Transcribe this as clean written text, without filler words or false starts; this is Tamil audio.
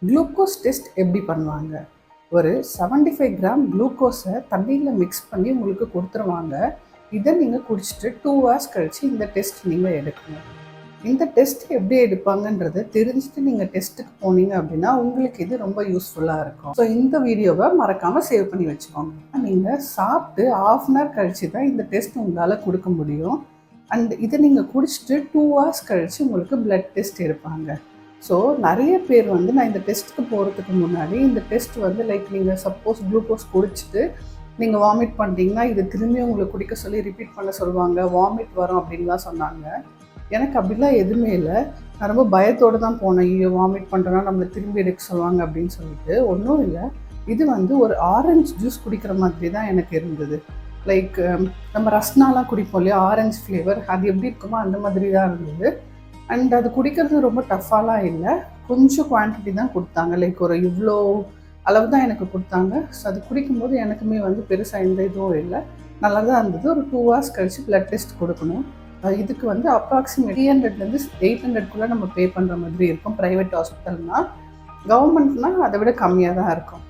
குளுக்கோஸ் டெஸ்ட் எப்படி பண்ணுவாங்க? ஒரு 75 கிராம் குளுக்கோஸை தண்ணியில் மிக்ஸ் பண்ணி உங்களுக்கு கொடுத்துருவாங்க. இதை நீங்கள் குடிச்சிட்டு 2 ஹவர்ஸ் கழித்து இந்த டெஸ்ட் நீங்கள் எடுக்கணும். இந்த டெஸ்ட் எப்படி எடுப்பாங்கன்றதை தெரிஞ்சுட்டு நீங்கள் டெஸ்ட்டுக்கு போனீங்க அப்படின்னா உங்களுக்கு இது ரொம்ப யூஸ்ஃபுல்லாக இருக்கும். ஸோ இந்த வீடியோவை மறக்காமல் சேவ் பண்ணி வச்சுக்கோங்க. நீங்கள் சாப்பிட்டு 1/2 அன் ஹவர் கழித்து தான் இந்த டெஸ்ட் உங்களால் கொடுக்க முடியும். அண்ட் இதை நீங்கள் குடிச்சிட்டு 2 ஹவர்ஸ் கழித்து உங்களுக்கு பிளட் டெஸ்ட் எடுப்பாங்க. ஸோ நிறைய பேர் வந்து நான் இந்த டெஸ்ட்டுக்கு போகிறதுக்கு முன்னாடி இந்த டெஸ்ட் வந்து நீங்கள் சப்போஸ் குளுக்கோஸ் குடிச்சிட்டு நீங்கள் வாமிட் பண்ணிட்டீங்கன்னா இதை திரும்பி உங்களுக்கு குடிக்க சொல்லி ரிப்பீட் பண்ண சொல்லுவாங்க, வாமிட் வரும் அப்படின்லாம் சொன்னாங்க. எனக்கு அப்படிலாம் எதுவுமே இல்லை. நான் ரொம்ப பயத்தோடு தான் போனேன். ஐயோ வாமிட் பண்ணுறோன்னா நம்மளை திரும்பி எடுக்க சொல்லுவாங்க அப்படின்னு சொல்லிட்டு. ஒன்றும் இல்லை. இது வந்து ஒரு ஆரஞ்சு ஜூஸ் குடிக்கிற மாதிரி தான் எனக்கு இருந்தது. நம்ம ரஸ்னாலாம் குடிப்போம் இல்லையா, ஆரஞ்சு ஃப்ளேவர், அது எப்படி இருக்குமோ அந்த மாதிரி தான் இருந்தது. அண்ட் அது குடிக்கிறது ரொம்ப டஃப்பாலாம் இல்லை. கொஞ்சம் குவான்டிட்டி தான் கொடுத்தாங்க. ஒரு இவ்வளோ அளவு தான் எனக்கு கொடுத்தாங்க. ஸோ அது குடிக்கும்போது எனக்குமே வந்து பெருசாக எந்த இதுவும் இல்லை, நல்லா தான் இருந்தது. ஒரு 2 ஹவர்ஸ் கழித்து பிளட் டெஸ்ட் கொடுக்கணும். இதுக்கு வந்து அப்ராக்சிமேட் 300லேருந்து 800க்குள்ளே நம்ம பே பண்ணுற மாதிரி இருக்கும். ப்ரைவேட் ஹாஸ்பிட்டல்னால், கவர்மெண்ட்னால் அதை விட கம்மியாக தான் இருக்கும்.